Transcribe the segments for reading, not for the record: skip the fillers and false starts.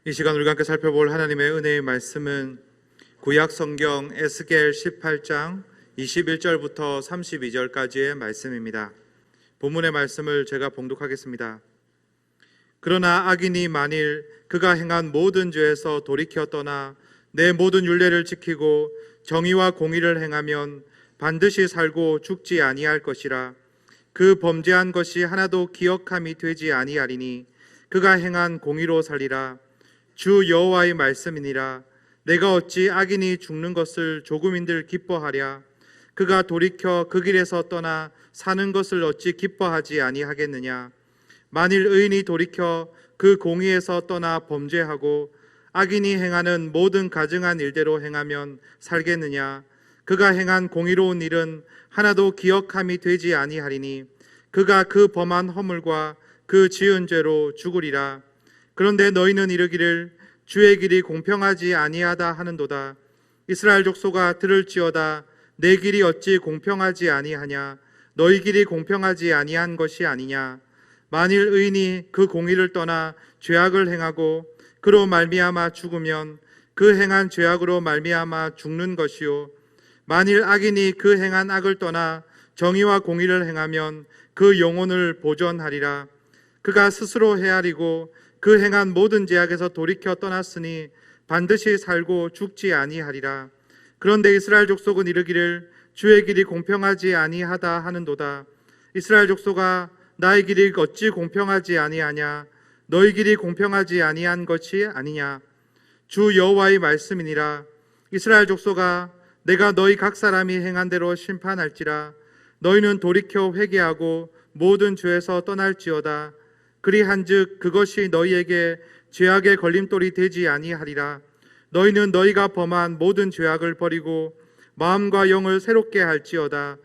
이 시간 우리가 함께 살펴볼 하나님의 은혜의 말씀은 구약 성경 에스겔 18장 21절부터 32절까지의 말씀입니다. 본문의 말씀을 제가 봉독하겠습니다. 그러나 악인이 만일 그가 행한 모든 죄에서 돌이켜 떠나 내 모든 율례를 지키고 정의와 공의를 행하면 반드시 살고 죽지 아니할 것이라. 그 범죄한 것이 하나도 기억함이 되지 아니하리니 그가 행한 공의로 살리라. 주 여호와의 말씀이니라. 내가 어찌 악인이 죽는 것을 조금인들 기뻐하랴. 그가 돌이켜 그 길에서 떠나 사는 것을 어찌 기뻐하지 아니하겠느냐. 만일 의인이 돌이켜 그 공의에서 떠나 범죄하고 악인이 행하는 모든 가증한 일대로 행하면 살겠느냐. 그가 행한 공의로운 일은 하나도 기억함이 되지 아니하리니 그가 그 범한 허물과 그 지은 죄로 죽으리라. 그런데 너희는 이르기를 주의 길이 공평하지 아니하다 하는도다. 이스라엘 족속아 들을지어다. 내 길이 어찌 공평하지 아니하냐. 너희 길이 공평하지 아니한 것이 아니냐. 만일 의인이 그 공의를 떠나 죄악을 행하고 그로 말미암아 죽으면 그 행한 죄악으로 말미암아 죽는 것이요. 만일 악인이 그 행한 악을 떠나 정의와 공의를 행하면 그 영혼을 보존하리라. 그가 스스로 헤아리고 그 행한 모든 죄악에서 돌이켜 떠났으니 반드시 살고 죽지 아니하리라. 그런데 이스라엘 족속은 이르기를 주의 길이 공평하지 아니하다 하는도다. 이스라엘 족속아 나의 길이 어찌 공평하지 아니하냐. 너희 길이 공평하지 아니한 것이 아니냐. 주 여호와의 말씀이니라. 이스라엘 족속아 내가 너희 각 사람이 행한 대로 심판할지라. 너희는 돌이켜 회개하고 모든 죄에서 떠날지어다. 그리한즉 그것이 너희에게 죄악의 걸림돌이 되지 아니하리라. 너희는 너희가 범한 모든 죄악을 버리고 마음과 영을 새롭게 할지어다.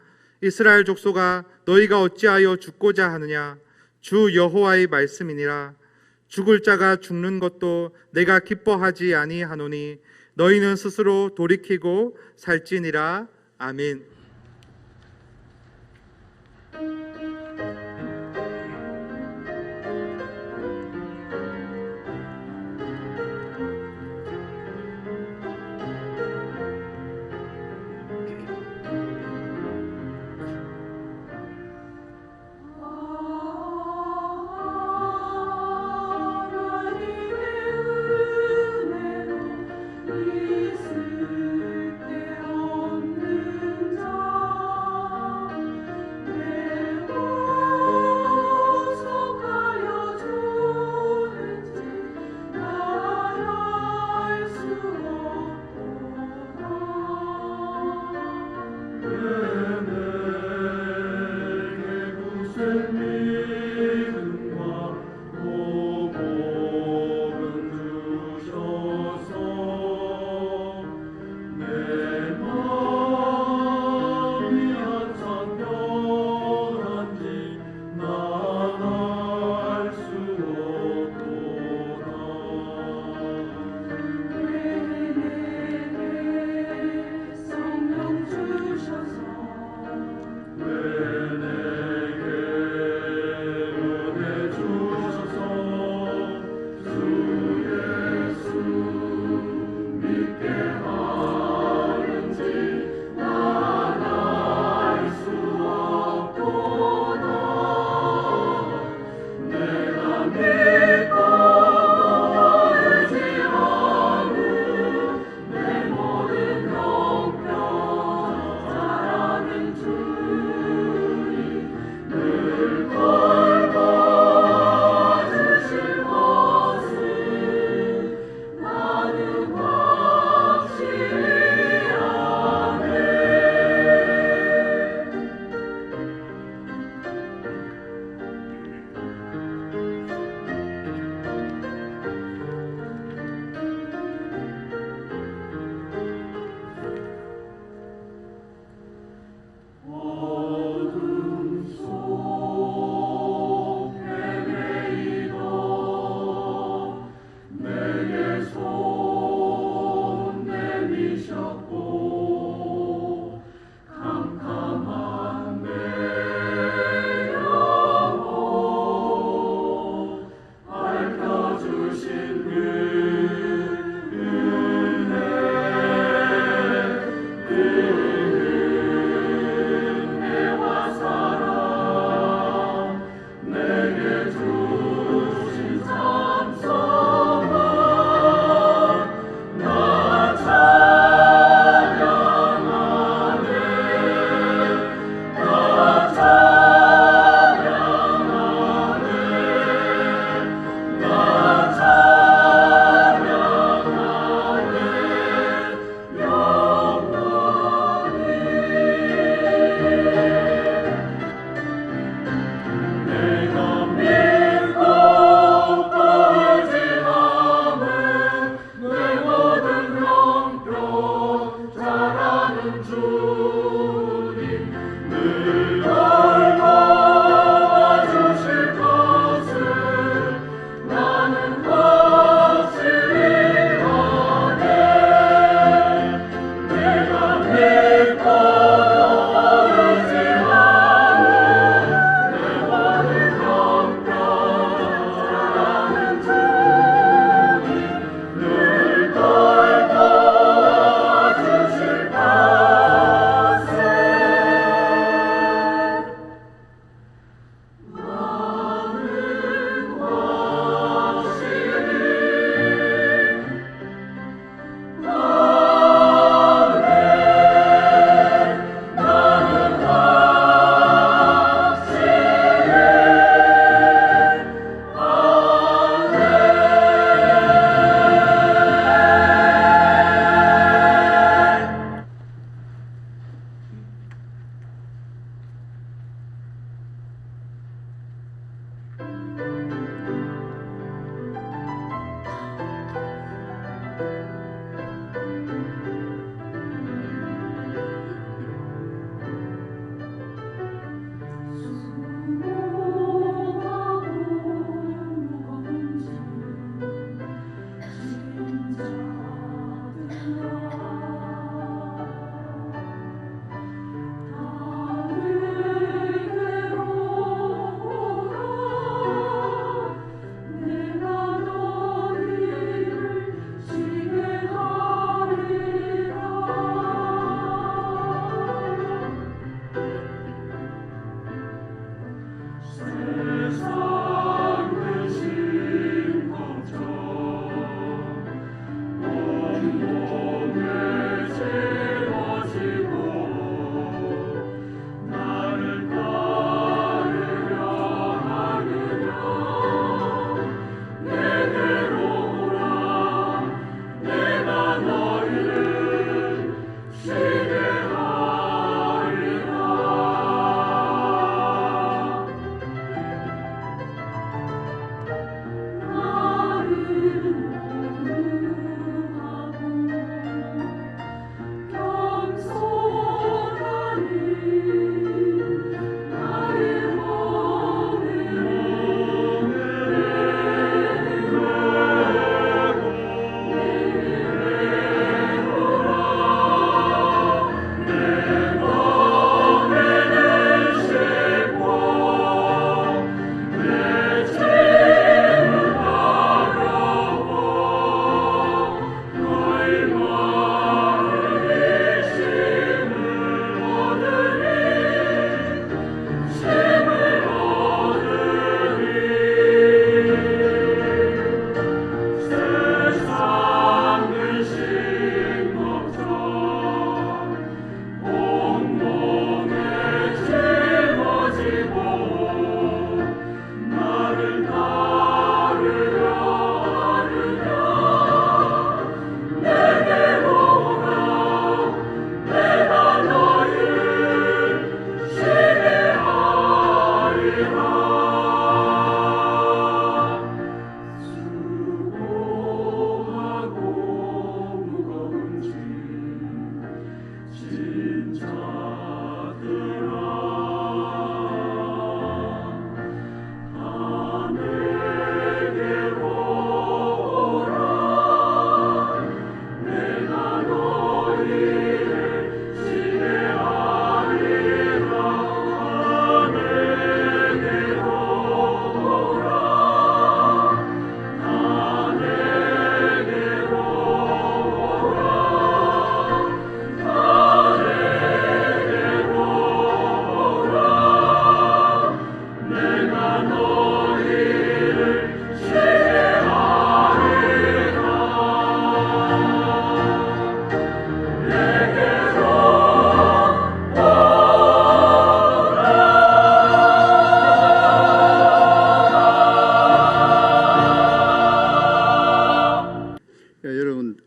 이스라엘 족속아 너희가 어찌하여 죽고자 하느냐. 주 여호와의 말씀이니라. 죽을 자가 죽는 것도 내가 기뻐하지 아니하노니 너희는 스스로 돌이키고 살지니라. 아멘. 있을 데 없는 자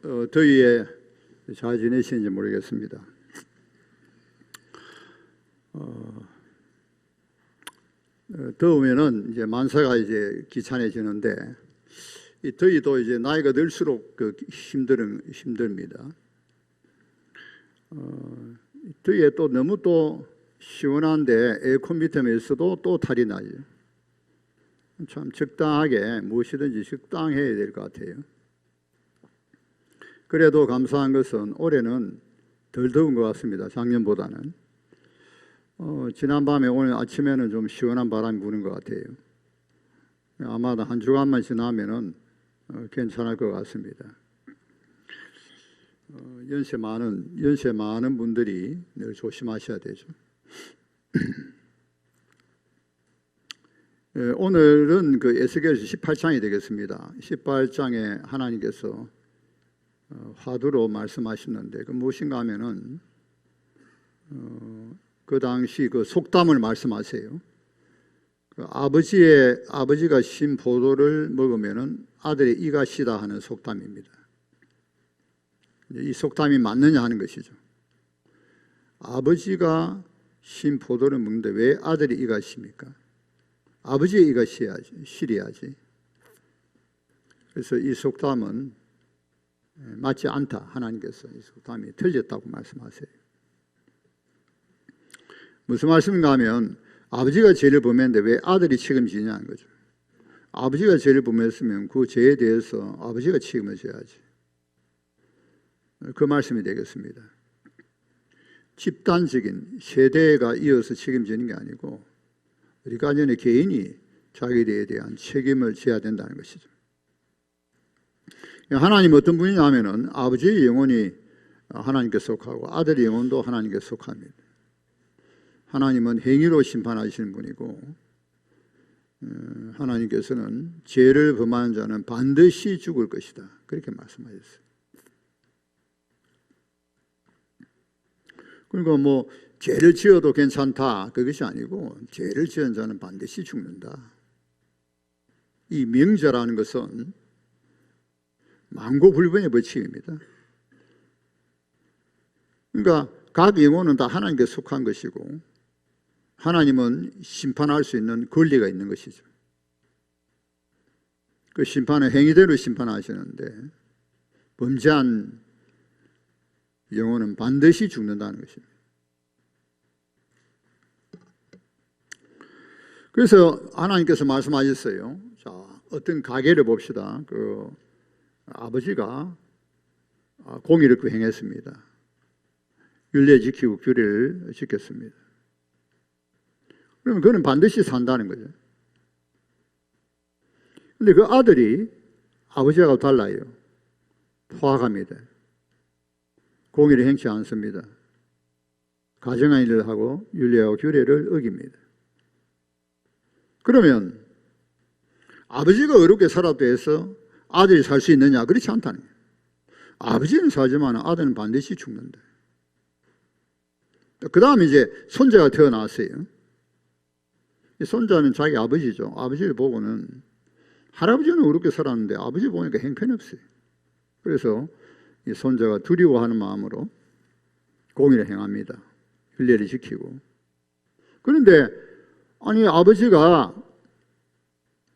여러분 더위에 잘 지내시는지 모르겠습니다. 더우면은 이제 만사가 이제 귀찮아지는데 이 더위도 이제 나이가 들수록 힘듭니다. 더위에 또 너무 또 시원한데 에어컨 밑에 있어도 또 탈이 나죠. 참 적당하게 무엇이든지 적당해야 될 것 같아요. 그래도 감사한 것은 올해는 덜 더운 것 같습니다. 작년보다는. 지난밤에 오늘 아침에는 좀 시원한 바람이 부는 것 같아요. 아마 한 주간만 지나면은 괜찮을 것 같습니다. 연세 많은 분들이 늘 조심하셔야 되죠. 오늘은 그 에스겔서 18장이 되겠습니다. 18장에 하나님께서 화두로 말씀하시는데 그 무엇인가 하면은 그 당시 그 속담을 말씀하세요. 그 아버지가 신 포도를 먹으면은 아들의 이가 시다 하는 속담입니다. 이 속담이 맞느냐 하는 것이죠. 아버지가 신 포도를 먹는데 왜 아들이 이가 시입니까? 아버지의 이가 시려야지. 그래서 이 속담은 맞지 않다. 하나님께서 이 속담이 틀렸다고 말씀하세요. 무슨 말씀인가 하면 아버지가 죄를 범했는데 왜 아들이 책임지냐는 거죠. 아버지가 죄를 범했으면 그 죄에 대해서 아버지가 책임을 져야지. 그 말씀이 되겠습니다. 집단적인 세대가 이어서 책임지는 게 아니고 우리 가정의 개인이 자기에 대한 책임을 져야 된다는 것이죠. 하나님 어떤 분이냐 하면은 아버지의 영혼이 하나님께 속하고 아들의 영혼도 하나님께 속합니다. 하나님은 행위로 심판하시는 분이고 하나님께서는 죄를 범하는 자는 반드시 죽을 것이다. 그렇게 말씀하셨어요. 그러니까 뭐 죄를 지어도 괜찮다 그것이 아니고 죄를 지은 자는 반드시 죽는다. 이 명제라는 것은 만고불변의 법칙입니다. 그러니까 각 영혼은 다 하나님께 속한 것이고 하나님은 심판할 수 있는 권리가 있는 것이죠. 그 심판은 행위대로 심판하시는데 범죄한 영혼은 반드시 죽는다는 것입니다. 그래서 하나님께서 말씀하셨어요. 자, 어떤 가게를 봅시다. 그 아버지가 공의를 행했습니다. 율례 지키고 규례를 지켰습니다. 그러면 그는 반드시 산다는 거죠. 근데 그 아들이 아버지하고 달라요. 포악합니다. 공의를 행치 않습니다. 가정한 일을 하고 율례와 규례를 어깁니다. 그러면 아버지가 어렵게 살았다 해서 아들이 살 수 있느냐? 그렇지 않다는 거예요. 아버지는 살지만 아들은 반드시 죽는다. 그 다음에 이제 손자가 태어났어요. 이 손자는 자기 아버지죠. 아버지를 보고는 할아버지는 어렵게 살았는데 아버지 보니까 형편없어요. 그래서 이 손자가 두려워하는 마음으로 공의를 행합니다. 율례를 지키고. 그런데 아니 아버지가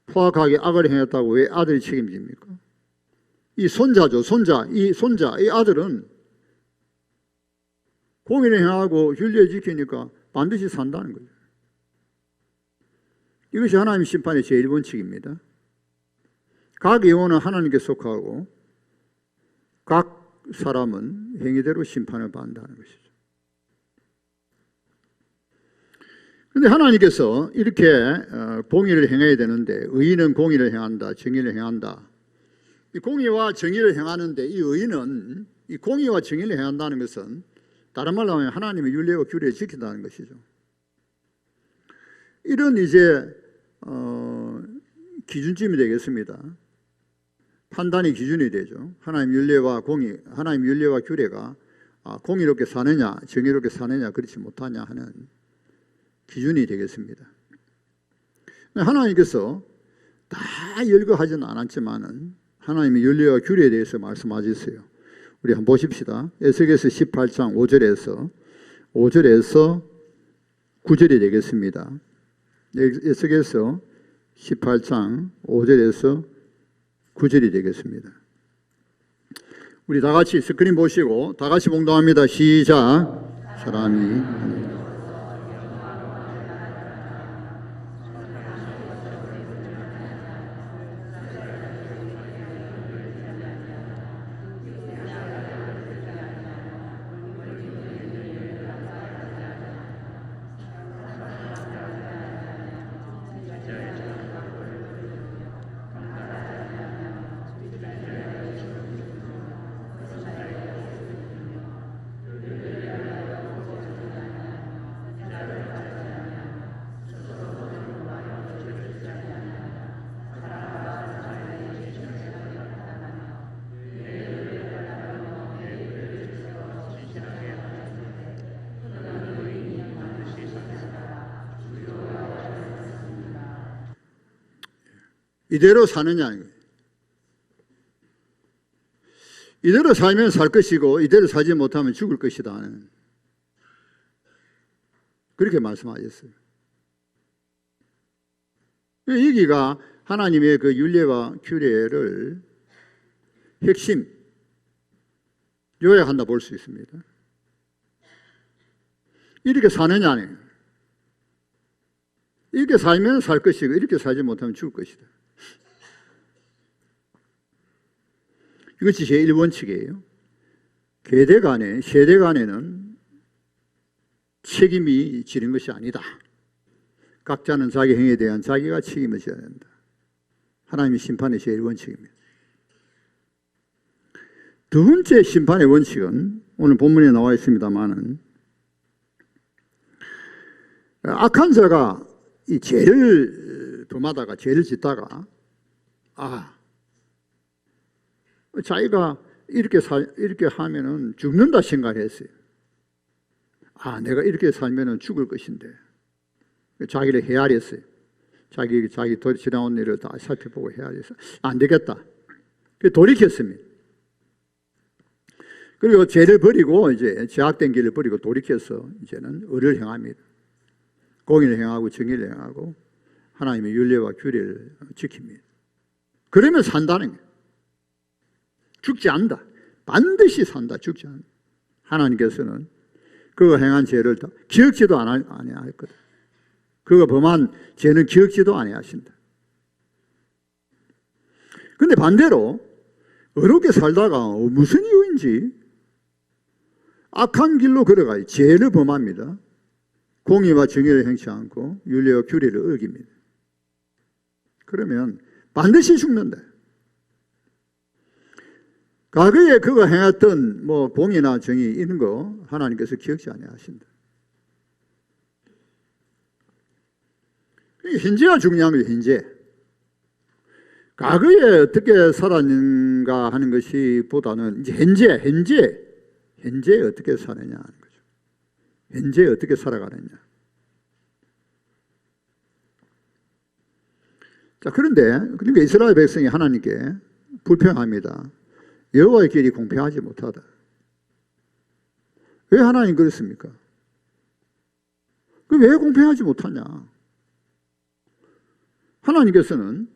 포악하게 악을 행했다고 왜 아들이 책임집니까? 이 손자죠. 이 아들은 공의를 행하고 율례를 지키니까 반드시 산다는 거죠. 이것이 하나님 심판의 제1원칙입니다. 각 영혼은 하나님께 속하고 각 사람은 행위대로 심판을 받는다는 것이죠. 그런데 하나님께서 이렇게 공의를 행해야 되는데 의인은 공의를 행한다, 정의를 행한다. 이 공의와 정의를 행하는데 이 의인은 이 공의와 정의를 행한다는 것은 다른 말로 하면 하나님의 율례와 규례를 지킨다는 것이죠. 이런 이제 기준점이 되겠습니다. 판단의 기준이 되죠. 하나님 율례와 규례가 공의롭게 사느냐, 정의롭게 사느냐, 그렇지 못하냐 하는 기준이 되겠습니다. 하나님께서 다 열거하지는 않았지만은 하나님의 윤리와 규례에 대해서 말씀하셨어요. 우리 한번 보십시다. 에스겔서 18장 5절에서 9절이 되겠습니다. 에스겔서 18장 5절에서 9절이 되겠습니다. 우리 다 같이 스크린 보시고 다 같이 봉독합니다. 시작. 사람이 이대로 사느냐. 이대로 살면 살 것이고 이대로 살지 못하면 죽을 것이다. 그렇게 말씀하셨어요. 여기가 하나님의 그 윤례와 규례를 핵심 요약한다 볼 수 있습니다. 이렇게 사느냐. 이렇게 살면 살 것이고 이렇게 살지 못하면 죽을 것이다. 이것이 제1원칙이에요. 계대 간에, 세대 간에는 책임이 지는 것이 아니다. 각자는 자기 행위에 대한 자기가 책임을 져야 된다. 하나님의 심판의 제1원칙입니다. 두 번째 심판의 원칙은 오늘 본문에 나와 있습니다만은 악한 자가 이 죄를 범하다가 죄를 짓다가 자기가 이렇게 하면은 죽는다 생각했어요. 내가 이렇게 살면은 죽을 것인데 자기를 헤아렸어요. 자기 지나온 일을 다 살펴보고 헤아려서 안 되겠다. 돌이켰습니다. 그리고 죄를 버리고 이제 죄악된 길을 버리고 돌이켜서 이제는 의를 행합니다. 공의를 행하고 정의를 행하고 하나님의 윤례와 규례를 지킵니다. 그러면 산다는 거예요. 죽지 않는다. 반드시 산다. 죽지 않는다. 하나님께서는 그가 행한 죄를 다 기억지도 아니하거든. 그가 범한 죄는 기억지도 아니하신다. 그런데 반대로 어렵게 살다가 무슨 이유인지 악한 길로 걸어가요. 죄를 범합니다. 공의와 정의를 행치 않고 윤례와 규례를 어깁니다. 그러면 반드시 죽는다. 과거에 그가 행했던 공의나 정의 이런 거 하나님께서 기억지 아니하신다. 현재가 중요한 거예요. 현재. 과거에 어떻게 살았는가 하는 것이 보다는 이제 현재 어떻게 사느냐 하는 거죠. 현재 어떻게 살아가느냐. 자, 그러니까 이스라엘 백성이 하나님께 불평합니다. 여호와의 길이 공평하지 못하다. 왜 하나님 그렇습니까? 왜 공평하지 못하냐? 하나님께서는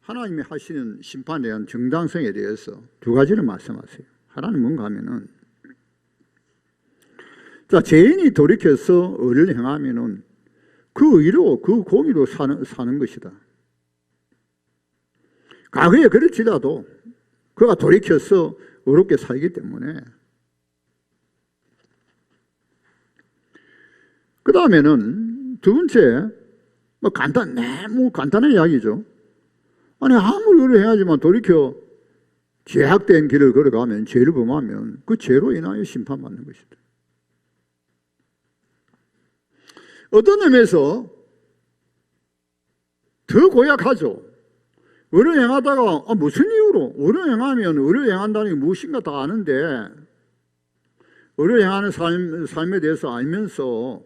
하나님이 하시는 심판에 대한 정당성에 대해서 두 가지를 말씀하세요. 하나는 뭔가 하면은 죄인이 돌이켜서 의를 행하면은 그 의로 그 공의로 사는 것이다. 과거에 그렇지라도 그가 돌이켜서 의롭게 살기 때문에 그 다음에는 두 번째 너무 간단한 이야기죠. 아무리 의를 해야지만 돌이켜 죄악된 길을 걸어가면 죄를 범하면 그 죄로 인하여 심판받는 것이다. 어떤 의미에서 더 고약하죠. 의를 행하다가 무슨 이유로 의를 행하면 의를 행한다는 게 무엇인가 다 아는데 의를 행하는 삶에 대해서 알면서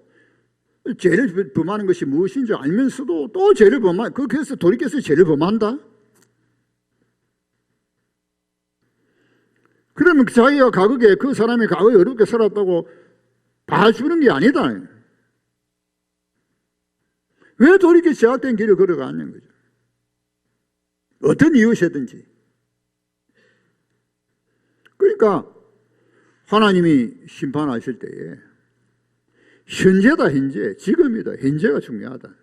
죄를 범하는 것이 무엇인지 알면서도 또 죄를 범하 그래서 돌이켜서 죄를 범한다? 그러면 자기가 과거에 그 사람이 과거에 어렵게 살았다고 봐주는 게 아니다. 왜 돌이켜 제약된 길을 걸어가는 거죠? 어떤 이유시든지. 그러니까 하나님이 심판하실 때에 현재다, 현재. 지금이다, 현재가 중요하다.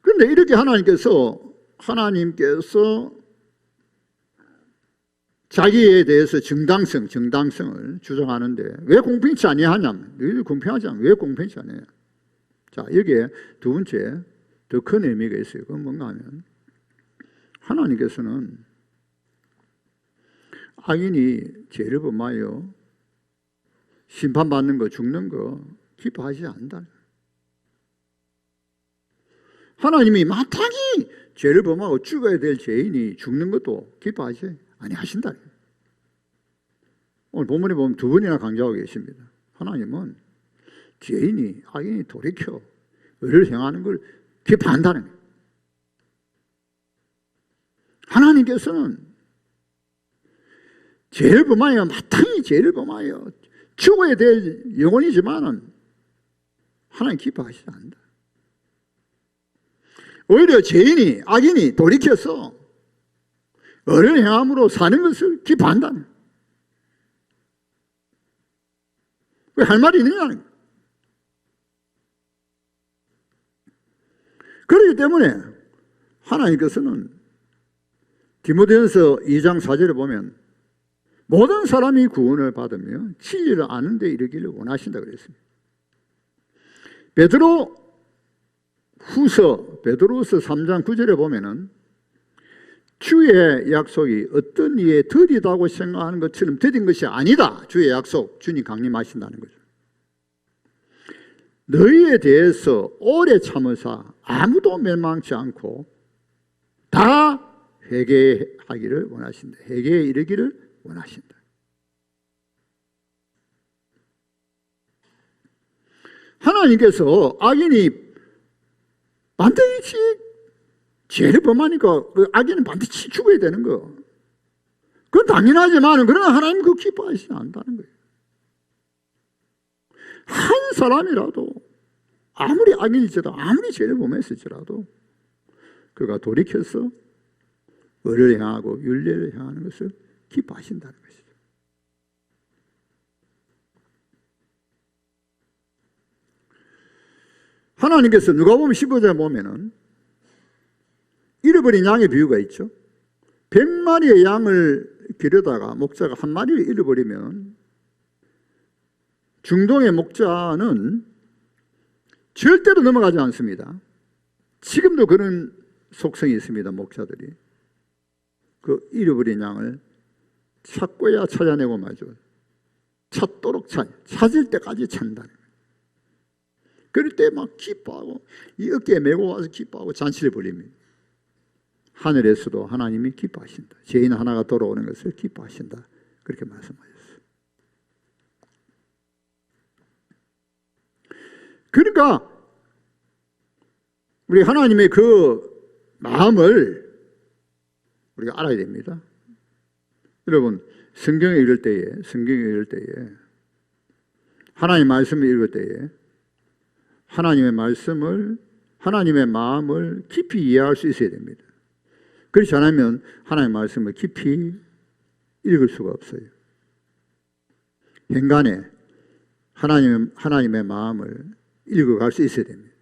그런데 이렇게 하나님께서 자기에 대해서 정당성을 주장하는데 왜 공평치 아니하냐면, 너희들 공평하지 않아. 왜 공평치 않아요? 자, 여기에 두 번째 더 큰 의미가 있어요. 그건 뭔가 하면 하나님께서는 악인이 죄를 범하여 심판받는 거, 죽는 거 기뻐하지 않는다. 하나님이 마땅히 죄를 범하고 죽어야 될 죄인이 죽는 것도 기뻐하지 아니하신다. 오늘 본문에 보면 두 번이나 강조하고 계십니다. 하나님은 죄인이, 악인이 돌이켜 의를 행하는 걸 기뻐한다는 거예요. 하나님께서는 죄를 범하여, 마땅히 죄를 범하여 죽어야 될 영혼이지만은 하나님 기뻐하시지 않는다. 오히려 죄인이, 악인이 돌이켜서 의를 행함으로 사는 것을 기뻐한다는 거예요. 왜 할 말이 있느냐는 거예요. 그렇기 때문에 하나님께서는 디모데전서 2장 4절에 보면 모든 사람이 구원을 받으며 진리를 아는 데 이르기를 원하신다 그랬습니다. 베드로후서 3장 9절에 보면은 주의 약속이 어떤 이에 더디다고 생각하는 것처럼 더딘 것이 아니다. 주의 약속, 주님 강림하신다는 거죠. 너희에 대해서 오래 참으사 아무도 멸망치 않고 다 회개하기를 원하신다. 회개에 이르기를 원하신다. 하나님께서 악인이 반드시 죄를 범하니까 그 악인은 반드시 죽어야 되는 거. 그건 당연하지만 그러나 하나님 그거 기뻐하시지 않는다는 거예요. 한 사람이라도 아무리 악인일지라도 아무리 죄를 범했을지라도 그가 돌이켜서 의를 향하고 윤례를 향하는 것을 기뻐하신다는 것이죠. 하나님께서 누가복음 15장에 보면은 잃어버린 양의 비유가 있죠. 100마리의 양을 기르다가 목자가 한 마리를 잃어버리면 중동의 목자는 절대로 넘어가지 않습니다. 지금도 그런 속성이 있습니다. 목자들이 그 잃어버린 양을 찾고야 찾아내고 말죠. 찾도록 찾을 때까지 찾는다는 거예요. 그럴 때 막 기뻐하고 이 어깨에 메고 와서 기뻐하고 잔치를 벌립니다. 하늘에서도 하나님이 기뻐하신다. 죄인 하나가 돌아오는 것을 기뻐하신다. 그렇게 말씀하셨어요. 그러니까 우리 하나님의 그 마음을 우리가 알아야 됩니다. 여러분 성경에 읽을 때에 하나님의 말씀을 읽을 때에 하나님의 말씀을, 하나님의 마음을 깊이 이해할 수 있어야 됩니다. 그렇지 않으면 하나님의 말씀을 깊이 읽을 수가 없어요. 인간의 하나님의 마음을 읽어갈 수 있어야 됩니다.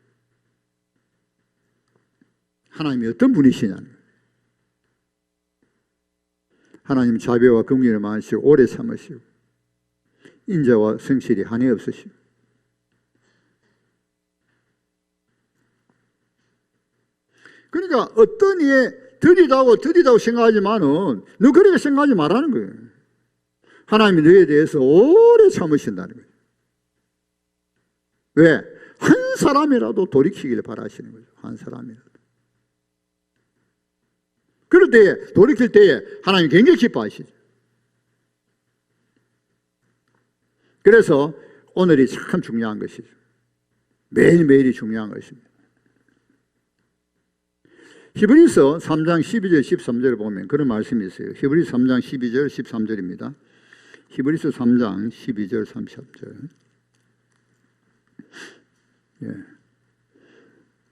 하나님이 어떤 분이시냐는 거예요. 하나님 자비와 긍휼을 많으시고 오래 참으시고 인자와 성실이 한이 없으시고 그러니까 어떤 이에 더디다고 생각하지만은 너 그렇게 생각하지 말라는 거예요. 하나님이 너에 대해서 오래 참으신다는 거예요. 왜? 한 사람이라도 돌이키기를 바라시는 거죠. 한 사람이라도. 그럴 때에 돌이킬 때에 하나님 굉장히 기뻐하시죠. 그래서 오늘이 참 중요한 것이죠. 매일매일이 중요한 것입니다. 히브리서 3장 12절 13절을 보면 그런 말씀이 있어요. 히브리서 3장 12절 13절입니다. 히브리서 3장 12절 13절. 예.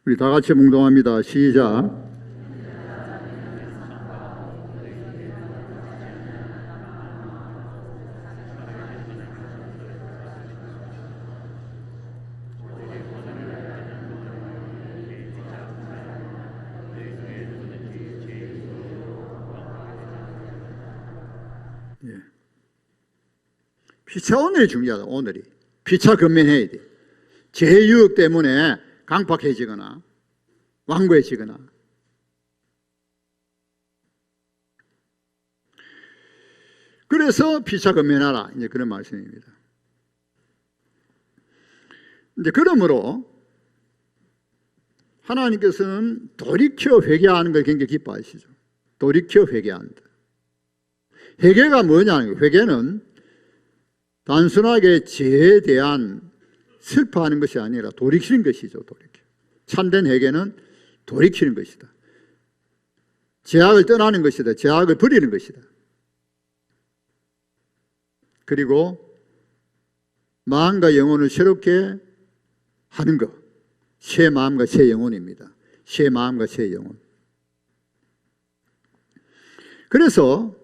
우리 다 같이 묵동합니다. 시작. 피차 오늘이 중요하다. 오늘이 피차 근면해야 돼. 죄의 유혹 때문에 강팍해지거나 완고해지거나. 그래서 피차 근면하라. 이제 그런 말씀입니다. 이제 그러므로 하나님께서는 돌이켜 회개하는 걸 굉장히 기뻐하시죠. 돌이켜 회개한다. 회개가 뭐냐는 거예요. 회개는 단순하게 죄에 대한 슬퍼하는 것이 아니라 돌이키는 것이죠. 돌이켜. 참된 회개는 돌이키는 것이다. 죄악을 떠나는 것이다. 죄악을 버리는 것이다. 그리고 마음과 영혼을 새롭게 하는 것. 새 마음과 새 영혼입니다. 새 마음과 새 영혼. 그래서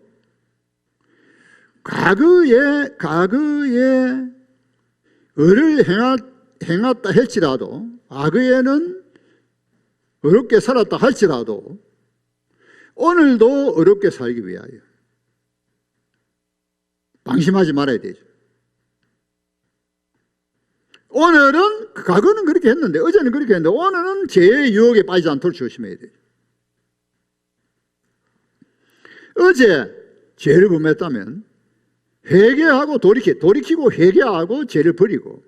과거에 의를 행했다 할지라도, 과거에는 어렵게 살았다 할지라도 오늘도 어렵게 살기 위하여 방심하지 말아야 되죠. 오늘은, 과거는 그렇게 했는데, 어제는 그렇게 했는데 오늘은 죄의 유혹에 빠지지 않도록 조심해야 돼요. 어제 죄를 범했다면 회개하고 돌이키고 회개하고 죄를 버리고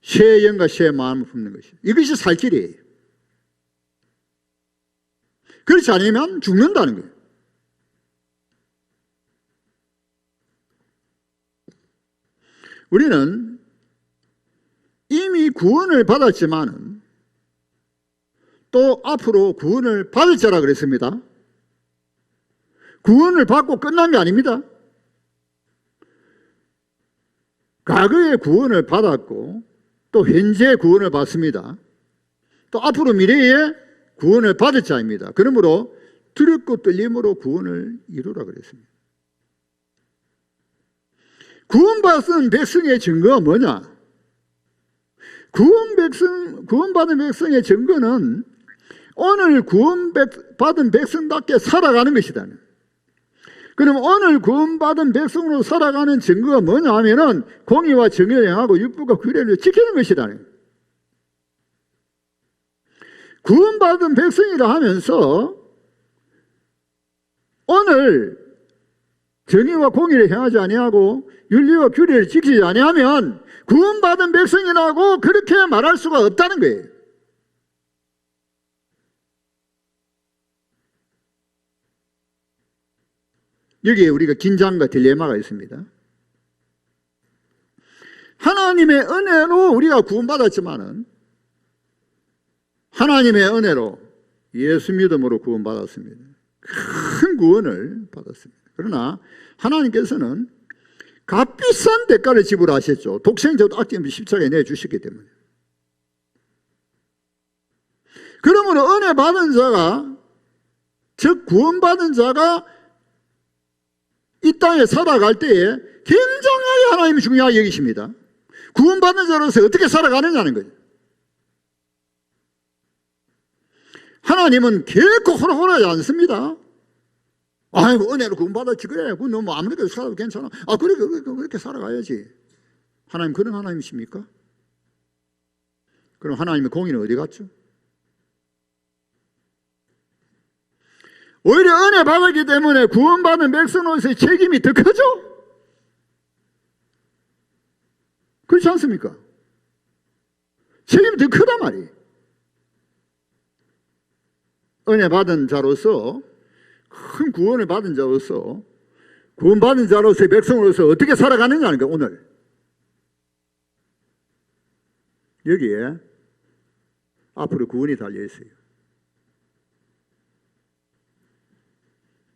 새 영과 새 마음을 품는 것이에요. 이것이 살 길이에요. 그렇지 않으면 죽는다는 거예요. 우리는 이미 구원을 받았지만은 또 앞으로 구원을 받을 자라 그랬습니다. 구원을 받고 끝난 게 아닙니다. 과거에 구원을 받았고 또 현재 구원을 받습니다. 또 앞으로 미래에 구원을 받을 자입니다. 그러므로 두렵고 떨림으로 구원을 이루라 그랬습니다. 구원받은 백성의 증거가 뭐냐? 구원받은 백성의 증거는 오늘 구원받은 백성답게 살아가는 것이다. 그럼 오늘 구원받은 백성으로 살아가는 증거가 뭐냐 하면은 공의와 정의를 행하고 율법과 규례를 지키는 것이다. 구원받은 백성이라 하면서 오늘 정의와 공의를 행하지 아니하고 윤리와 규례를 지키지 아니하면 구원받은 백성이라고 그렇게 말할 수가 없다는 거예요. 여기에 우리가 긴장과 딜레마가 있습니다. 하나님의 은혜로 우리가 구원받았지만은 하나님의 은혜로 예수 믿음으로 구원받았습니다. 큰 구원을 받았습니다. 그러나 하나님께서는 값비싼 대가를 지불하셨죠. 독생자도 아낌없이 십자가에 내주셨기 때문에. 그러므로 은혜 받은 자가, 즉 구원받은 자가 이 땅에 살아갈 때에 굉장하게 하나님이 중요하게 여기십니다. 구원받은 자로서 어떻게 살아가느냐는 거죠. 하나님은 결코 호락호락하지 않습니다. 아이고 은혜로 구원받았지 그래. 그건 너무 아무렇게나 살아도 괜찮아. 아 그래 그렇게 살아가야지. 하나님 그런 하나님이십니까? 그럼 하나님의 공의는 어디 갔죠? 오히려 은혜 받았기 때문에 구원받은 백성으로서의 책임이 더 크죠? 그렇지 않습니까? 책임이 더 크단 말이에요. 은혜 받은 자로서, 큰 구원을 받은 자로서, 구원받은 자로서의 백성으로서 어떻게 살아가느냐는 거예요, 오늘. 여기에 앞으로 구원이 달려 있어요.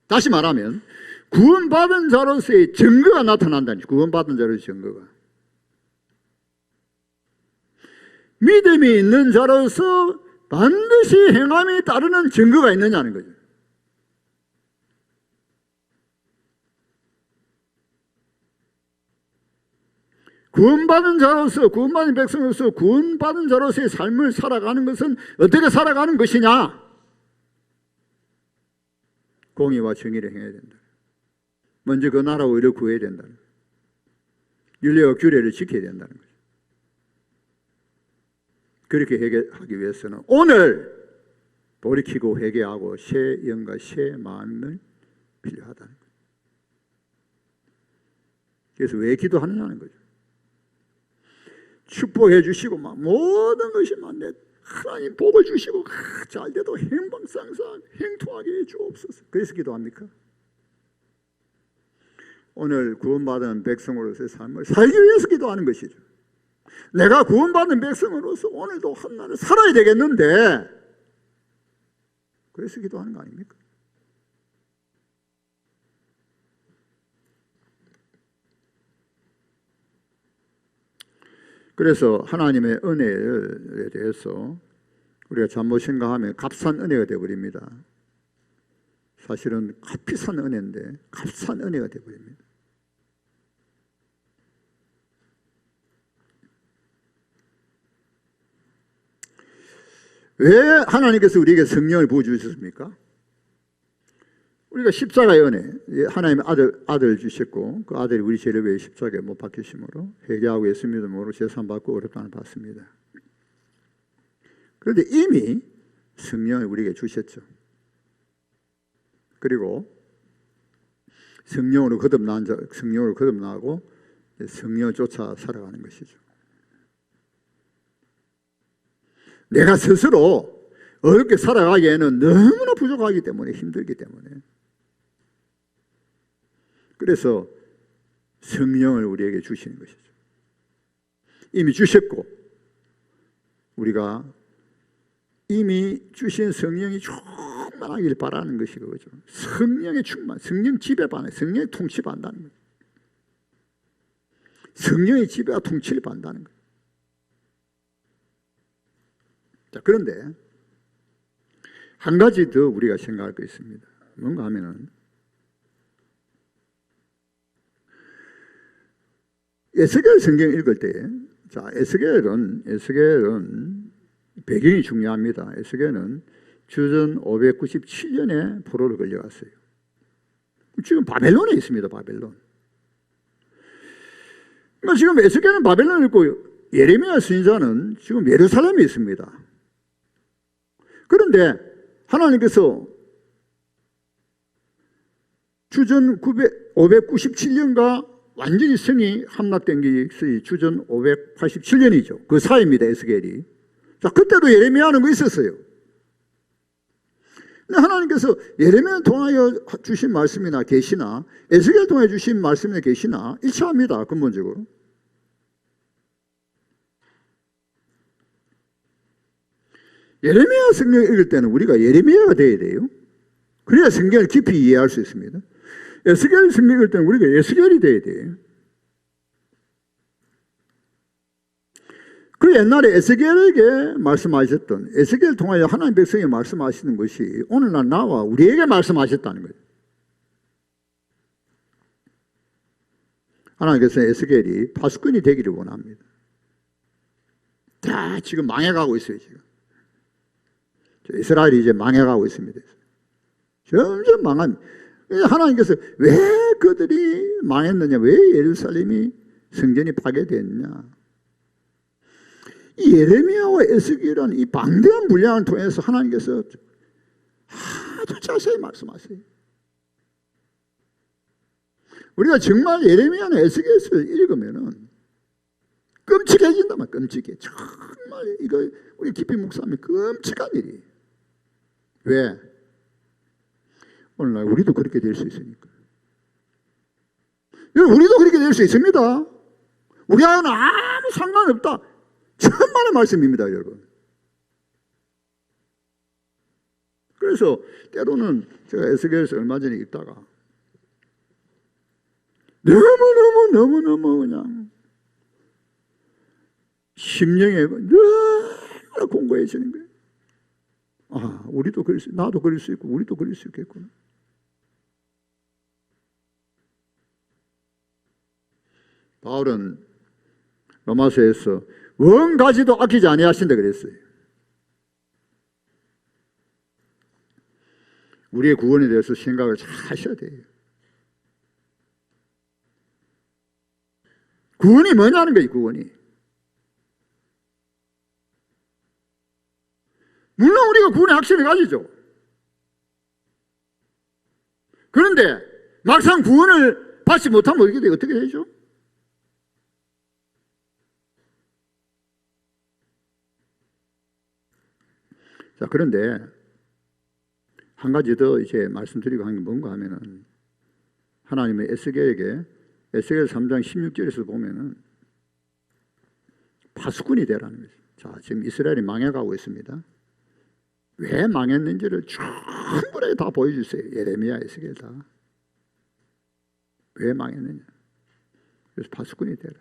다시 말하면 구원받은 자로서의 증거가 나타난다니. 구원받은 자로서의 증거가. 믿음이 있는 자로서 반드시 행함에 따르는 증거가 있느냐는 거죠. 구원받은 자로서, 구원받은 백성으로서 구원받은 자로서의 삶을 살아가는 것은 어떻게 살아가는 것이냐? 공의와 정의를 행해야 된다. 먼저 그 나라와 의를 구해야 된다. 윤리와 규례를 지켜야 된다는 거죠. 그렇게 회개하기 위해서는 오늘 돌이키고 회개하고 새 영과 새 마음을 필요하다는 거죠. 그래서 왜 기도하느냐는 거죠. 축복해 주시고 막 모든 것이 막 내 하나님 복을 주시고 잘돼도 행방상사 행통하게 해 주옵소서. 그래서 기도합니까? 오늘 구원받은 백성으로서의 삶을 살기 위해서 기도하는 것이죠. 내가 구원받은 백성으로서 오늘도 한날을 살아야 되겠는데 그래서 기도하는 거 아닙니까? 그래서 하나님의 은혜에 대해서 우리가 잘못 생각하면 값싼 은혜가 되어버립니다. 사실은 값비싼 은혜인데 값싼 은혜가 되어버립니다. 왜 하나님께서 우리에게 성령을 부어주셨습니까? 우리가 십자가의 은혜, 하나님의 아들 주셨고 그 아들이 우리 죄를 위해 십자가에 못 박히심으로 회개하고 예수 믿음으로 제사받고 어렵다는 받습니다. 그런데 이미 성령을 우리에게 주셨죠. 그리고 성령으로 거듭나고 성령을 쫓아 살아가는 것이죠. 내가 스스로 어렵게 살아가기에는 너무나 부족하기 때문에 힘들기 때문에 그래서 성령을 우리에게 주시는 것이죠. 이미 주셨고 우리가 이미 주신 성령이 충만하길 바라는 것이 그거죠. 성령의 충만, 성령 지배받는, 성령의 통치받는다는 거죠. 성령의 지배와 통치를 받는다는 거죠. 자, 그런데 한 가지 더 우리가 생각할 거 있습니다. 뭔가 하면은 에스겔 성경 읽을 때, 자, 에스겔은 배경이 중요합니다. 에스겔은 주전 597년에 포로를 걸려갔어요. 지금 바벨론에 있습니다. 바벨론. 그러니까 지금 에스겔은 바벨론에 있고 예레미야 선지자는 지금 예루살렘에 있습니다. 그런데 하나님께서 주전 597년과 완전히 성이 함락된 것이 주전 587년이죠. 그 사이입니다. 에스겔이. 자, 그때도 예레미야는 거 있었어요. 근데 하나님께서 예레미야를 통하여 주신 말씀이나 계시나 에스겔을 통하여 주신 말씀이나 계시나 일치합니다. 근본적으로. 예레미야 성경 읽을 때는 우리가 예레미야가 되어야 돼요. 그래야 성경을 깊이 이해할 수 있습니다. 에스겔 성경 읽을 때는 우리가 에스겔이 되어야 돼요. 그 옛날에 에스겔에게 말씀하셨던 에스겔을 통하여 하나님 백성에 말씀하시는 것이 오늘날 나와 우리에게 말씀하셨다는 거예요. 하나님께서 에스겔이 파수꾼이 되기를 원합니다. 자, 지금 망해가고 있어요. 지금 이스라엘이 이제 망해가고 있습니다. 점점 망합니다. 하나님께서 왜 그들이 망했느냐, 왜 예루살렘이 성전이 파괴됐느냐, 이 예레미야와 에스겔이라는 이 방대한 분량을 통해서 하나님께서 아주 자세히 말씀하세요. 우리가 정말 예레미야나 에스겔을 읽으면은 끔찍해진다만, 끔찍해. 정말 이거 우리 깊이 묵상하면 끔찍한 일이. 왜? 오늘날 우리도 그렇게 될 수 있으니까. 우리도 그렇게 될 수 있습니다. 우리하고는 아무 상관없다. 천만의 말씀입니다, 여러분. 그래서 때로는 제가 에스겔에서 얼마 전에 읽다가 너무너무 그냥 심령에 너무나 공고해지는 거예요. 아, 우리도 그릴 수, 나도 그릴 수 있고 우리도 그릴 수 있겠구나. 바울은 로마서에서 원가지도 아끼지 아니하신다 그랬어요. 우리의 구원에 대해서 생각을 잘 하셔야 돼요. 구원이 뭐냐는 거예요, 구원이. 물론 우리가 구원의 확신을 가지죠. 그런데 막상 구원을 받지 못하면 어떻게 되죠? 자, 그런데 한 가지 더 이제 말씀드리고 하는 게 뭔가 하면은 하나님의 에스겔에게 에스겔 3장 16절에서 보면은 파수꾼이 되라는 거죠. 자, 지금 이스라엘이 망해가고 있습니다. 왜 망했는지를 충분히 다 보여주세요. 예레미야, 에스겔 다. 왜 망했느냐. 그래서 파수꾼이 되라.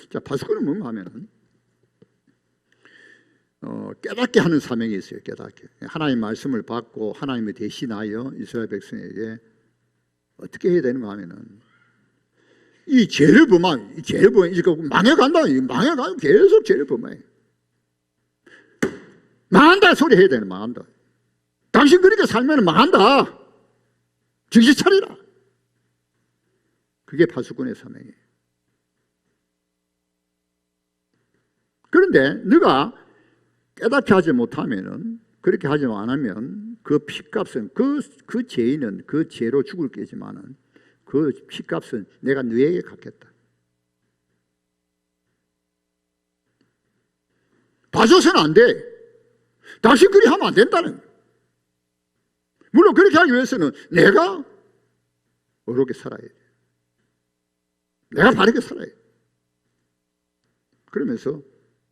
자, 파수꾼은 뭔가 하면은 깨닫게 하는 사명이 있어요. 깨닫게. 하나님 말씀을 받고 하나님의 대신하여 이스라엘 백성에게 어떻게 해야 되는가 하면은 이 죄를 범한, 이거 망해간다. 망해가고 계속 죄를 범해. 망한다 소리 해야 되는 망한다. 당신 그렇게 살면 망한다. 정신 차리라. 그게 파수꾼의 사명이에요. 그런데 네가 깨닫게 하지 못하면은, 그렇게 하지 않으면 그 피값은 그 죄인은 그 죄로 죽을 게지만은 그 피값은 내가 너에게 갚겠다. 봐줘서는 안 돼. 당신 그리 하면 안 된다는. 물론 그렇게 하기 위해서는 내가 어렵게 살아야 돼. 내가 바르게 살아야 돼. 그러면서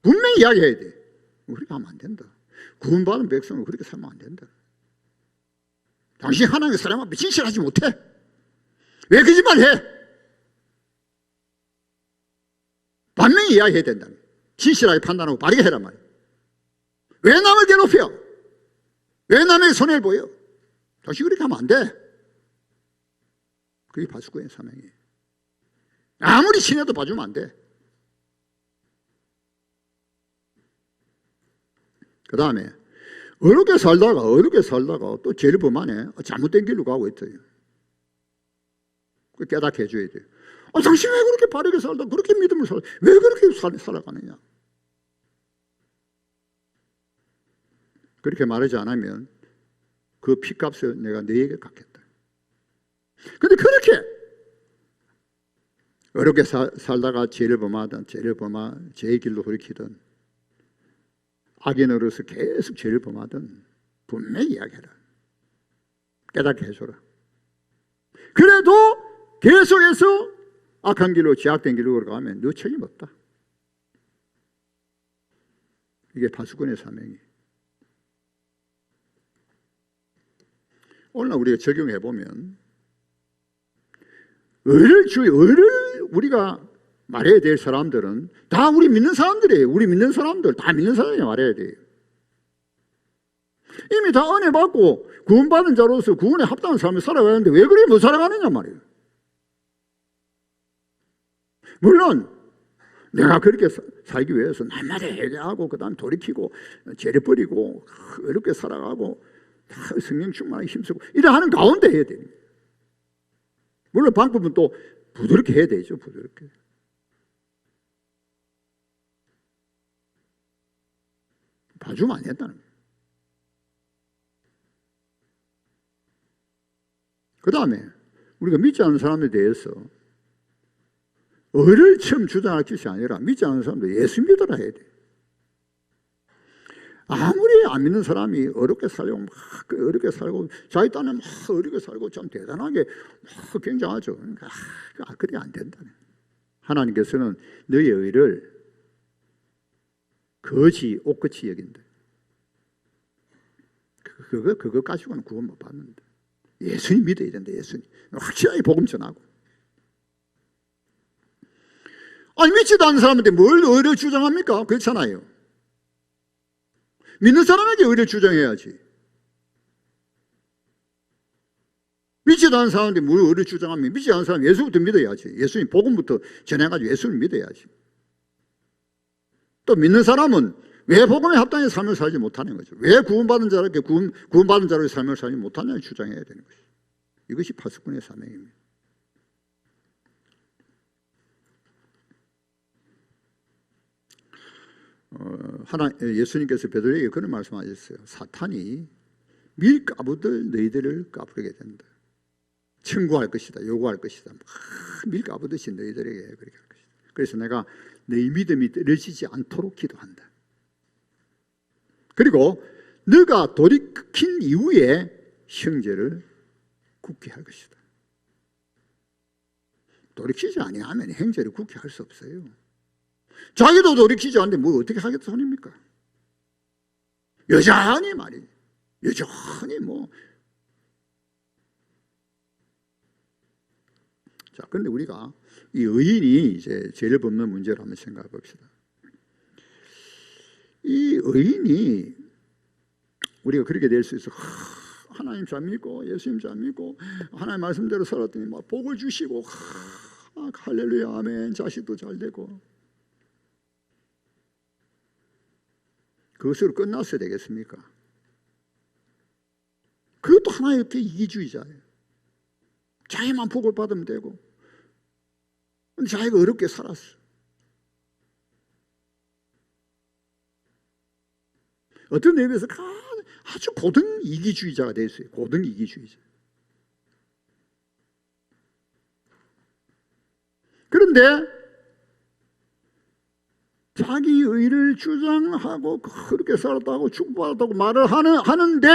분명히 이야기해야 돼. 그렇게 하면 안 된다. 구원받은 백성은 그렇게 살면 안 된다. 당신 하나님의 사람 앞에 진실하지 못해. 왜 거짓말해? 분명히 이야기해야 된다. 진실하게 판단하고 바르게 해란 말이야. 왜 남을 괴롭혀? 왜 남에게 손해를 보여? 당신 그렇게 하면 안 돼. 그게 파수꾼의 사명이에요. 아무리 친해도 봐주면 안 돼. 그 다음에 어렵게 살다가 또 죄를 범하네. 잘못된 길로 가고 있어요. 깨닫게 해줘야 돼요. 당신 왜 그렇게 바르게 살다 그렇게 믿음을 살아? 왜 그렇게 살아가느냐? 그렇게 말하지 않으면 그 피값을 내가 너에게 갚겠다. 근데 그렇게 어렵게 살다가 죄를 범하든 죄의 길로 돌이키든 악인으로서 계속 죄를 범하든 분명히 이야기해라. 깨닫게 해줘라. 그래도 계속해서 악한 길로 죄악된 길로 가면 너 책임 없다. 이게 파수꾼의 사명이에요. 오늘 우리가 적용해 보면 의를 우리가 말해야 될 사람들은 다 우리 믿는 사람들이에요. 우리 믿는 사람들 다 믿는 사람이 말해야 돼요. 이미 다 은혜 받고 구원받은 자로서 구원에 합당한 삶을 살아가는데 왜 그렇게 못 살아가느냐 말이에요. 물론 내가 그렇게 살기 위해서 날마다 회개하고 그 다음에 돌이키고 죄를 버리고 어렵게 살아가고 다 성령 충만하게 힘쓰고 이래 하는 가운데 해야 됩니다. 물론 방법은 또 부드럽게 해야 되죠. 부드럽게. 봐주면 안 된다는 거예요. 그 다음에 우리가 믿지 않는 사람에 대해서 의를 처음 주장할 것이 아니라 믿지 않는 사람도 예수 믿어라 해야 돼. 아무리 안 믿는 사람이 어렵게 살고 자기 딴에 막 어렵게 살고 참 대단하게 막 굉장하죠. 그러니까 그게 안 된다. 하나님께서는 너의 의를 거지 옷같이 여긴다. 그거 가지고는 구원 못 받는다. 예수님 믿어야 된다. 예수님 확실하게 복음 전하고. 아니 믿지도 않는 사람한테 뭘 의를 주장합니까? 그렇잖아요. 믿는 사람에게 의를 주장해야지. 믿지도 않는 사람한테 뭘 의를 주장합니까? 믿지 않는 사람 예수부터 믿어야지. 예수님 복음부터 전해가지고 예수를 믿어야지. 또 믿는 사람은 왜 복음에 합당한 삶을 살지 못하는 거죠? 왜 구원받은 자로게 구원받은 자로의 삶을 살지 못하냐고 주장해야 되는 것이죠. 이것이 파수꾼의 사명입니다. 예수님께서 베드로에게 그런 말씀하셨어요. 사탄이 밀가부들 너희들을 까부르게 된다. 청구할 것이다. 요구할 것이다. 밀가부듯이 너희들에게 그렇게 할 것이다. 그래서 내가 너희 믿음이 떨어지지 않도록 기도한다. 그리고 너가 돌이킨 이후에 형제를 굳게 할 것이다. 돌이키지 아니하면 형제를 굳게 할 수 없어요. 자기도 돌이키지 않는데 뭐 어떻게 하겠다 소리입니까? 여전히 말이에요. 여전히 뭐. 자, 그런데 우리가 이 의인이 이제 죄를 범는 문제를 한번 생각해 봅시다. 이 의인이 우리가 그렇게 될 수 있어. 하나님 잘 믿고 예수님 잘 믿고 하나님 말씀대로 살았더니 막 복을 주시고 할렐루야 아멘 자식도 잘 되고 그것으로 끝났어야 되겠습니까? 그것도 하나의 이기주의자예요. 자기만 복을 받으면 되고 근데 자기가 어렵게 살았어. 어떤 의미에서 아주 고등 이기주의자가 됐어요. 고등 이기주의자. 그런데 자기 의를 주장하고 그렇게 살았다고 축복받았다고 말을 하는데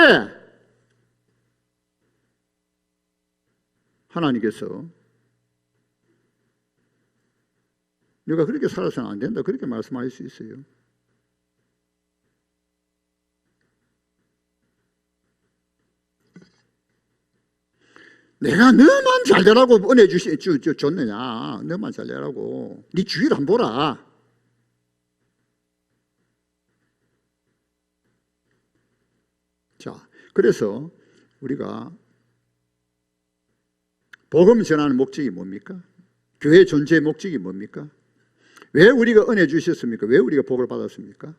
하나님께서 네가 그렇게 살아서는 안 된다 그렇게 말씀하실 수 있어요. 내가 너만 잘 되라고 은혜 줬느냐. 너만 잘 되라고. 네 주위를 한번 보라. 자, 그래서 우리가 복음 전하는 목적이 뭡니까? 교회 존재의 목적이 뭡니까? 왜 우리가 은혜 주셨습니까? 왜 우리가 복을 받았습니까?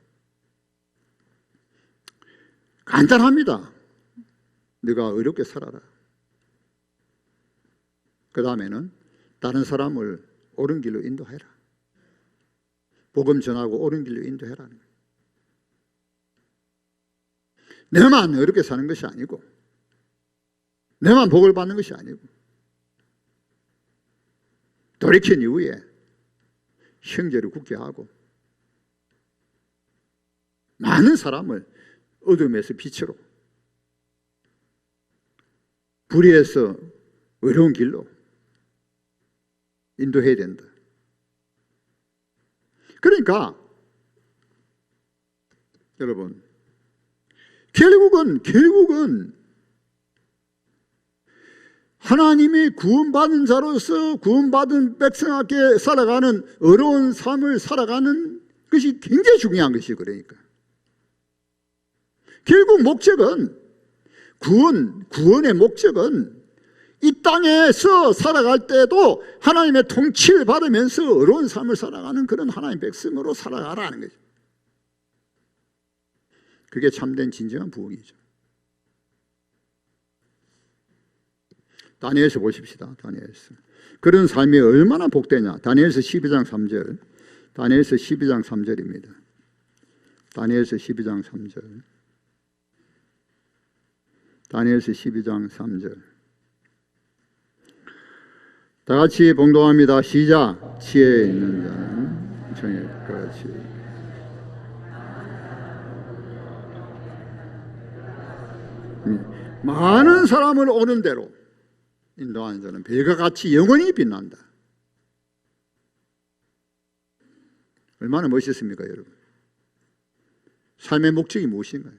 간단합니다. 네가 어렵게 살아라. 그 다음에는 다른 사람을 옳은 길로 인도해라. 복음 전하고 옳은 길로 인도해라. 너만 어렵게 사는 것이 아니고 너만 복을 받는 것이 아니고 돌이킨 이후에 형제를 굳게 하고 많은 사람을 어둠에서 빛으로 불의에서 어려운 길로 인도해야 된다. 그러니까 여러분 결국은 하나님의 구원받은 자로서 구원받은 백성에게 살아가는 어려운 삶을 살아가는 것이 굉장히 중요한 것이에요. 그러니까 결국 목적은 구원의 목적은 이 땅에서 살아갈 때도 하나님의 통치를 받으면서 어려운 삶을 살아가는 그런 하나님의 백성으로 살아가라는 거죠. 그게 참된 진정한 부흥이죠. 다니엘서 보십시다. 다니엘서. 그런 삶이 얼마나 복되냐. 다니엘서 12장 3절. 다니엘서 12장 3절입니다. 다니엘서 12장 3절. 다니엘서 12장 3절. 다 같이 봉독합니다. 시작. 지혜 있는 자는 정의 같이. 많은 사람을 오는 대로 인도하는 자는 별과 같이 영원히 빛난다. 얼마나 멋있습니까, 여러분? 삶의 목적이 무엇인가요?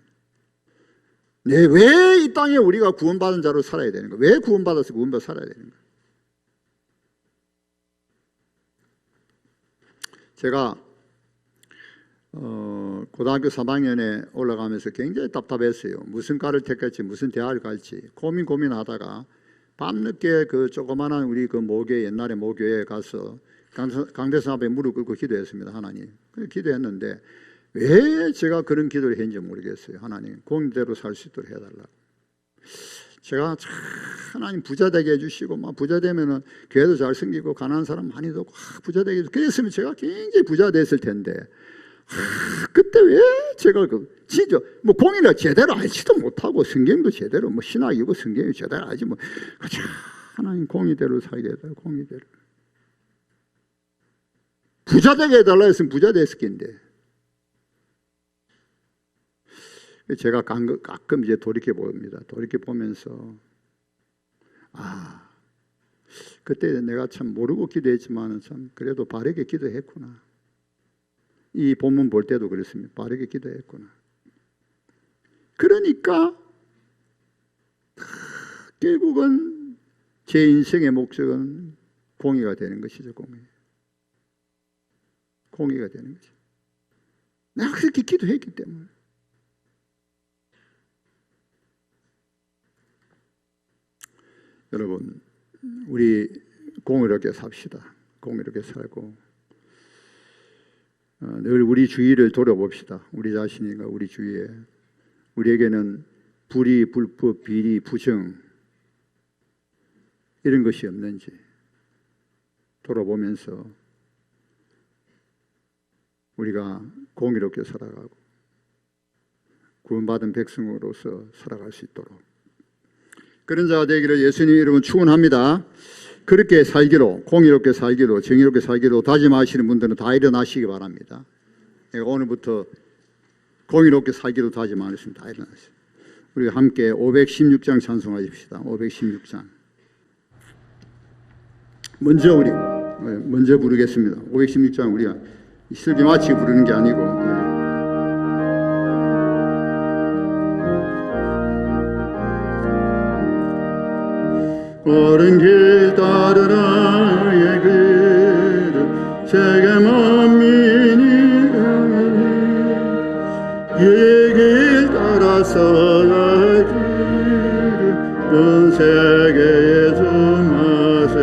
왜 이 땅에 우리가 구원받은 자로 살아야 되는 거야? 왜 구원받아서 살아야 되는 거야? 제가 고등학교 3학년에 올라가면서 굉장히 답답했어요. 무슨 과를 택할지, 무슨 대학을 갈지 고민하다가 밤늦게 그 조그마한 우리 그 모교회, 옛날에 모교회에 가서 강대상 앞에 무릎 꿇고 기도했습니다. 하나님. 기도했는데 왜 제가 그런 기도를 했는지 모르겠어요. 하나님, 공대로 살 수 있도록 해달라고. 제가 참 하나님 부자 되게 해주시고, 막 부자 되면은 교회도 잘 생기고 가난한 사람 많이 돕고 부자 되게 해주시고, 그랬으면 제가 굉장히 부자 됐을 텐데, 그때 왜 제가 진짜 뭐 공이라 제대로 알지도 못하고 성경도 제대로 뭐 신학이고 성경이 제대로 알지 뭐 하나님 공의대로 살게 해달라. 공의대로 부자 되게 해달라 했으면 부자 됐을 텐데. 제가 가끔 이제 돌이켜 봅니다. 돌이켜 보면서 그때 내가 참 모르고 기도했지만 참 그래도 바르게 기도했구나. 이 본문 볼 때도 그랬습니다. 바르게 기도했구나. 그러니까 결국은 제 인생의 목적은 공의가 되는 것이죠. 공의가 되는 거죠. 내가 그렇게 기도했기 때문에. 여러분, 우리 공의롭게 삽시다. 공의롭게 살고 늘 우리 주위를 돌아봅시다. 우리 자신과 우리 주위에 우리에게는 불의, 불법, 비리, 부정 이런 것이 없는지 돌아보면서 우리가 공의롭게 살아가고 구원받은 백성으로서 살아갈 수 있도록 그런 자가 되기를 예수님 이름으로 축원합니다. 그렇게 살기로, 공의롭게 살기로, 정의롭게 살기로 다짐하시는 분들은 다 일어나시기 바랍니다. 오늘부터 공의롭게 살기로 다짐하겠습니다. 다 일어나시죠. 우리 함께 516장 찬송하십시다. 516장. 먼저 부르겠습니다. 516장 우리가 설교 마치고 부르는 게 아니고. 옳은 길 따르라 의 길을 세계 만민이 이 길 따라서 갈 길을 온 세계에 전하세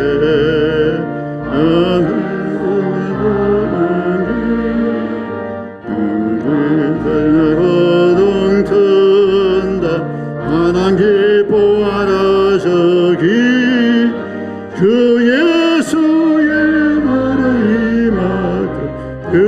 고동 튼다 하나님 기뻐하라 저기 그 예수의 나라 임하다 그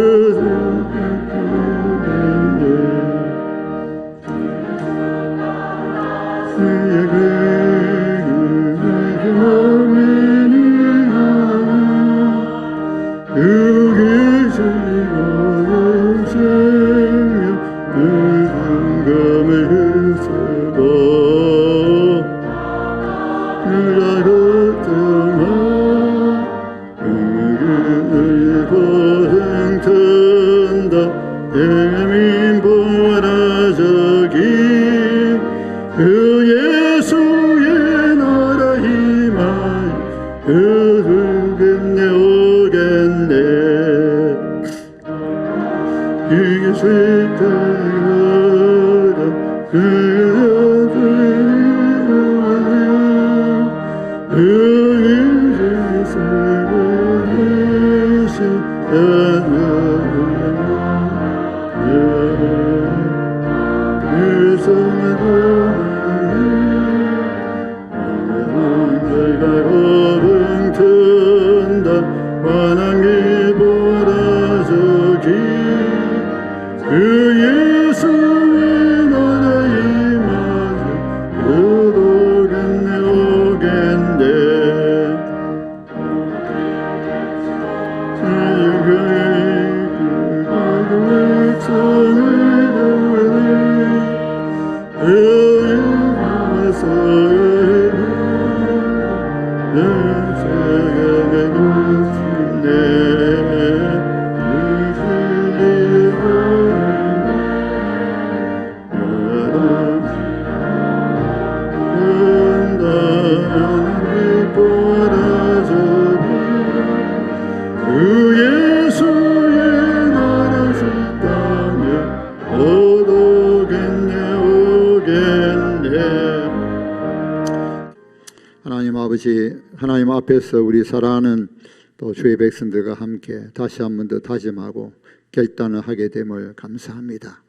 하나님 아버지, 하나님 앞에서 우리 사랑하는 또 주의 백성들과 함께 다시 한 번 더 다짐하고 결단을 하게 됨을 감사합니다.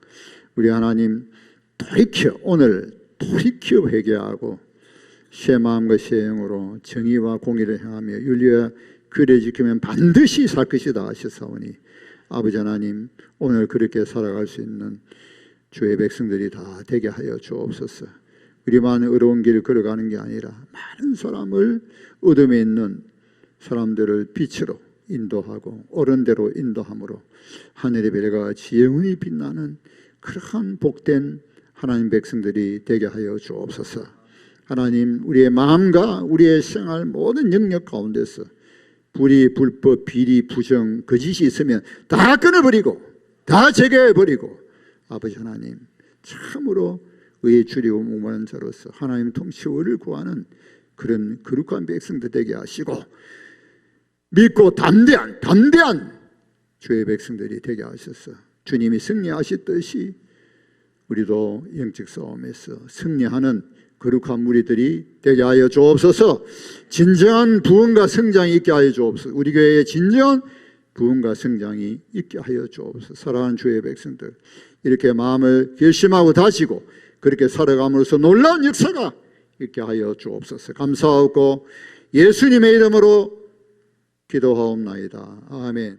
우리 하나님 오늘 돌이켜 회개하고 새 마음과 새 영으로 정의와 공의를 행하며 윤리와 규례를 지키면 반드시 살 것이다 하셨사오니 아버지 하나님 오늘 그렇게 살아갈 수 있는 주의 백성들이 다 되게 하여 주옵소서. 우리만 어려운 길을 걸어가는 게 아니라 많은 사람을 어둠에 있는 사람들을 빛으로 인도하고 옳은 대로 인도함으로 하늘의 별과 같이 영원히 빛나는 그러한 복된 하나님 백성들이 되게 하여 주옵소서. 하나님 우리의 마음과 우리의 생활 모든 영역 가운데서 불의, 불법, 비리, 부정, 거짓이 있으면 다 끊어버리고 다 제거해버리고 아버지 하나님 참으로 의에 줄이고 목마른 자로서 하나님 통치를 구하는 그런 거룩한 백성들 되게 하시고 믿고 담대한 주의 백성들이 되게 하셔서 주님이 승리하셨듯이 우리도 영적 싸움에서 승리하는 거룩한 무리들이 되게 하여 주옵소서. 진정한 부흥과 성장이 있게 하여 주옵소서. 우리 교회에 진정한 부흥과 성장이 있게 하여 주옵소서. 사랑하는 주의 백성들 이렇게 마음을 결심하고 다지고 그렇게 살아감으로써 놀라운 역사가 있게 하여 주옵소서. 감사하고 예수님의 이름으로 기도하옵나이다. 아멘.